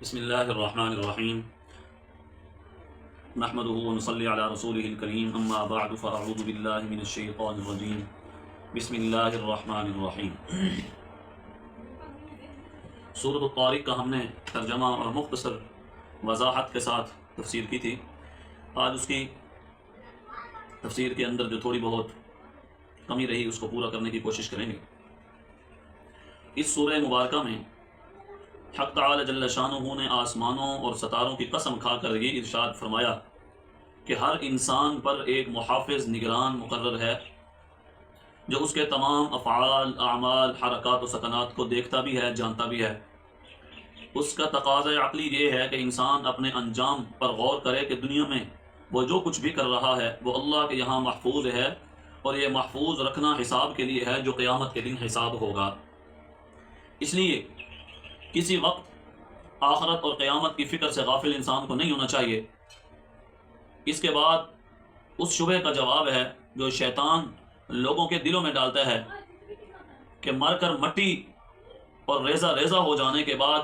بسم اللہ الرحمن الرحیم نحمده ونصلی علی رسوله الکریم اما بعد فاعوذ باللہ من الشیطان الرجیم بسم اللہ الرحمن الرحیم۔ سورۃ الطارق کا ہم نے ترجمہ اور مختصر وضاحت کے ساتھ تفسیر کی تھی۔ آج اس کی تفسیر کے اندر جو تھوڑی بہت کمی رہی اس کو پورا کرنے کی کوشش کریں گے۔ اس سورہ مبارکہ میں حق تعالی جل شانہ نے آسمانوں اور ستاروں کی قسم کھا کر یہ ارشاد فرمایا کہ ہر انسان پر ایک محافظ نگران مقرر ہے جو اس کے تمام افعال، اعمال، حرکات و سکنات کو دیکھتا بھی ہے، جانتا بھی ہے۔ اس کا تقاضۂ عقلی یہ ہے کہ انسان اپنے انجام پر غور کرے کہ دنیا میں وہ جو کچھ بھی کر رہا ہے وہ اللہ کے یہاں محفوظ ہے، اور یہ محفوظ رکھنا حساب کے لیے ہے جو قیامت کے دن حساب ہوگا۔ اس لیے کسی وقت آخرت اور قیامت کی فکر سے غافل انسان کو نہیں ہونا چاہیے۔ اس کے بعد اس شبہ کا جواب ہے جو شیطان لوگوں کے دلوں میں ڈالتا ہے کہ مر کر مٹی اور ریزہ ریزہ ہو جانے کے بعد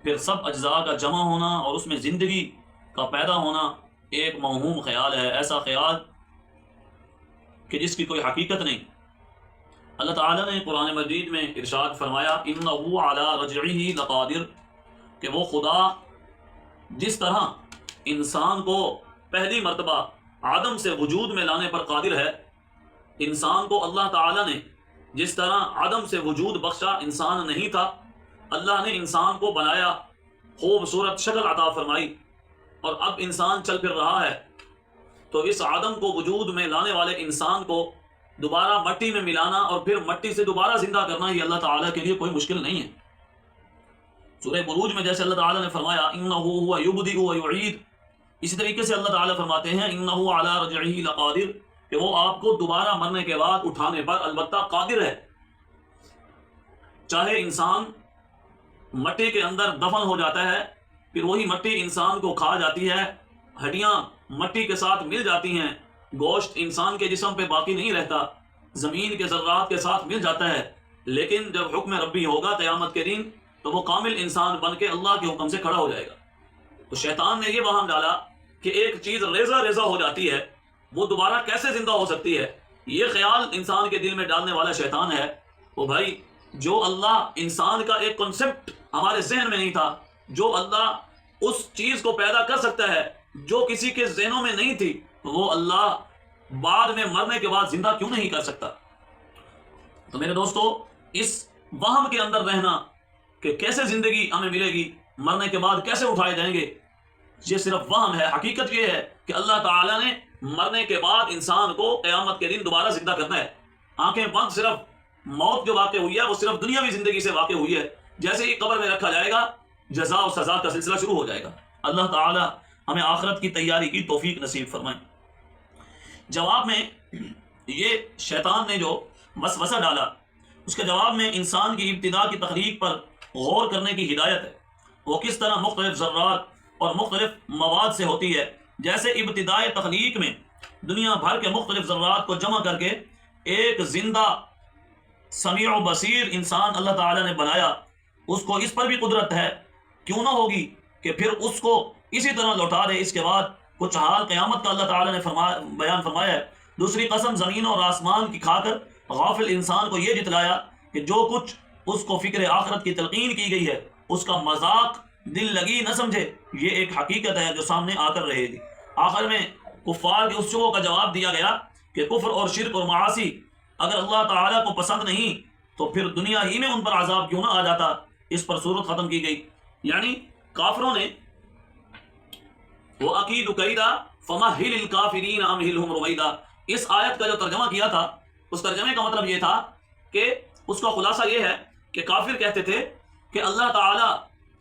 پھر سب اجزاء کا جمع ہونا اور اس میں زندگی کا پیدا ہونا ایک موہوم خیال ہے، ایسا خیال کہ جس کی کوئی حقیقت نہیں۔ اللہ تعالیٰ نے قرآن مجید میں ارشاد فرمایا اِنَّهُ عَلَىٰ رَجْعِهِ لَقَادِرٌ، کہ وہ خدا جس طرح انسان کو پہلی مرتبہ عدم سے وجود میں لانے پر قادر ہے، انسان کو اللہ تعالیٰ نے جس طرح عدم سے وجود بخشا، انسان نہیں تھا، اللہ نے انسان کو بنایا، خوبصورت شکل عطا فرمائی، اور اب انسان چل پھر رہا ہے، تو اس عدم کو وجود میں لانے والے انسان کو دوبارہ مٹی میں ملانا اور پھر مٹی سے دوبارہ زندہ کرنا یہ اللہ تعالیٰ کے لیے کوئی مشکل نہیں ہے۔ سورہ بروج میں جیسے اللہ تعالیٰ نے فرمایا اِنَّهُ هُوَ يُبْدِئُ وَيُعِيدُ، اسی طریقے سے اللہ تعالیٰ فرماتے ہیں اِنَّهُ عَلَىٰ رَجْعِهِ لَقَادِرٌ، کہ وہ آپ کو دوبارہ مرنے کے بعد اٹھانے پر البتہ قادر ہے۔ چاہے انسان مٹی کے اندر دفن ہو جاتا ہے، پھر وہی مٹی انسان کو کھا جاتی ہے، ہڈیاں مٹی کے ساتھ مل جاتی ہیں، گوشت انسان کے جسم پہ باقی نہیں رہتا، زمین کے ذرات کے ساتھ مل جاتا ہے، لیکن جب حکم ربی ہوگا قیامت کے دن تو وہ کامل انسان بن کے اللہ کے حکم سے کھڑا ہو جائے گا۔ تو شیطان نے یہ وہم ڈالا کہ ایک چیز ریزہ ریزہ ہو جاتی ہے، وہ دوبارہ کیسے زندہ ہو سکتی ہے، یہ خیال انسان کے دل میں ڈالنے والا شیطان ہے۔ وہ بھائی جو اللہ انسان کا ایک کنسپٹ ہمارے ذہن میں نہیں تھا، جو اللہ اس چیز کو پیدا کر سکتا ہے جو کسی کے ذہنوں میں نہیں تھی، وہ اللہ بعد میں مرنے کے بعد زندہ کیوں نہیں کر سکتا؟ تو میرے دوستو، اس وہم کے اندر رہنا کہ کیسے زندگی ہمیں ملے گی، مرنے کے بعد کیسے اٹھائے جائیں گے، یہ صرف وہم ہے۔ حقیقت یہ ہے کہ اللہ تعالیٰ نے مرنے کے بعد انسان کو قیامت کے دن دوبارہ زندہ کرنا ہے۔ آنکھیں بند صرف موت جو واقع ہوئی ہے وہ صرف دنیاوی زندگی سے واقع ہوئی ہے، جیسے ہی قبر میں رکھا جائے گا جزا و سزا کا سلسلہ شروع ہو جائے گا۔ اللہ تعالیٰ ہمیں آخرت کی تیاری کی توفیق نصیب فرمائیں۔ جواب میں یہ شیطان نے جو وسوسہ ڈالا، اس کے جواب میں انسان کی ابتدا کی تخلیق پر غور کرنے کی ہدایت ہے، وہ کس طرح مختلف ذرات اور مختلف مواد سے ہوتی ہے۔ جیسے ابتدائے تخلیق میں دنیا بھر کے مختلف ذرات کو جمع کر کے ایک زندہ سمیع و بصیر انسان اللہ تعالیٰ نے بنایا، اس کو اس پر بھی قدرت ہے، کیوں نہ ہوگی کہ پھر اس کو اسی طرح لوٹا دے۔ اس کے بعد کچھ حال قیامت کا اللہ تعالیٰ نے بیان فرمایا ہے۔ دوسری قسم زمین اور آسمان کی کھا کر غافل انسان کو یہ جتلایا کہ جو کچھ اس کو فکر آخرت کی تلقین کی گئی ہے اس کا مذاق دل لگی نہ سمجھے، یہ ایک حقیقت ہے جو سامنے آ کر رہے گی۔ آخر میں کفار کے اس شبہ کا جواب دیا گیا کہ کفر اور شرک اور معاصی اگر اللہ تعالیٰ کو پسند نہیں تو پھر دنیا ہی میں ان پر عذاب کیوں نہ آ جاتا۔ اس پر صورت ختم کی گئی، یعنی کافروں نے وَأَكِيدُ كَيْدًا فَمَهِّلِ الْكَافِرِينَ أَمْهِلْهُمْ رُوَيْدًا، اس آیت کا جو ترجمہ کیا تھا، اس ترجمے کا مطلب یہ تھا کہ اس کا خلاصہ یہ ہے کہ کافر کہتے تھے کہ اللہ تعالیٰ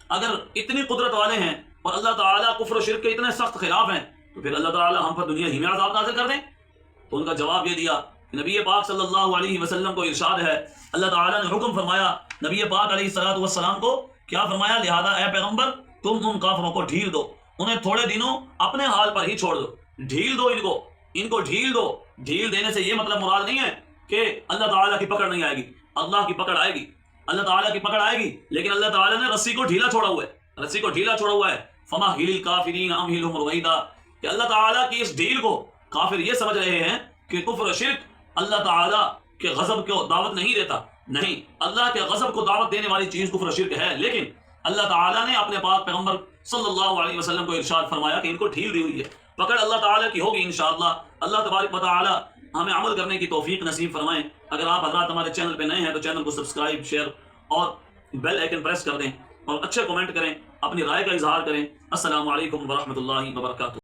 اگر اتنی قدرت والے ہیں اور اللہ تعالیٰ کفر و شرک کے اتنے سخت خلاف ہیں تو پھر اللہ تعالیٰ ہم پر دنیا ہی میں عذاب نازل کر دیں۔ تو ان کا جواب یہ دیا کہ نبی پاک صلی اللہ علیہ وسلم کو ارشاد ہے، اللہ تعالیٰ نے حکم فرمایا نبی پاک علیہ الصلوۃ والسلام کو، کیا فرمایا؟ لہذا اے پیغمبر تم ان کافروں کو ڈھیل دو، انہیں تھوڑے دنوں اپنے حال پر ہی چھوڑ دو، ڈھیل دو ان کو ڈھیل دو۔ ڈھیل دینے سے یہ مطلب مراد نہیں ہے کہ اللہ تعالیٰ کی پکڑ نہیں آئے گی، اللہ کی پکڑ آئے گی، اللہ تعالیٰ کی پکڑ آئے گی، لیکن اللہ تعالیٰ نے رسی کو ڈھیلا چھوڑا ہوا ہے۔ رسی کو ڈھیلا چھوڑا ہوا ہے. فمہل الکافرین امہلہم رویدا, کہ اللہ تعالیٰ کی اس ڈھیل کو کافر یہ سمجھ رہے ہیں کہ کفر و شرک اللہ تعالیٰ کے غضب کو دعوت نہیں دیتا. نہیں, اللہ کے غضب کو دعوت دینے والی چیز کفر و شرک ہے, لیکن اللہ تعالیٰ نے اپنے پاک پیغمبر صلی اللہ علیہ وسلم کو ارشاد فرمایا کہ ان کو ڈھیل دی ہوئی ہے. پکڑ اللہ تعالیٰ کی ہوگی انشاءاللہ. اللہ تبارک و تعالیٰ ہمیں عمل کرنے کی توفیق نصیب فرمائیں. اگر آپ حضرات ہمارے چینل پہ نئے ہیں تو چینل کو سبسکرائب, شیئر اور بیل آئیکن پریس کر دیں, اور اچھے کومنٹ کریں, اپنی رائے کا اظہار کریں. السلام علیکم ورحمۃ اللہ وبرکاتہ.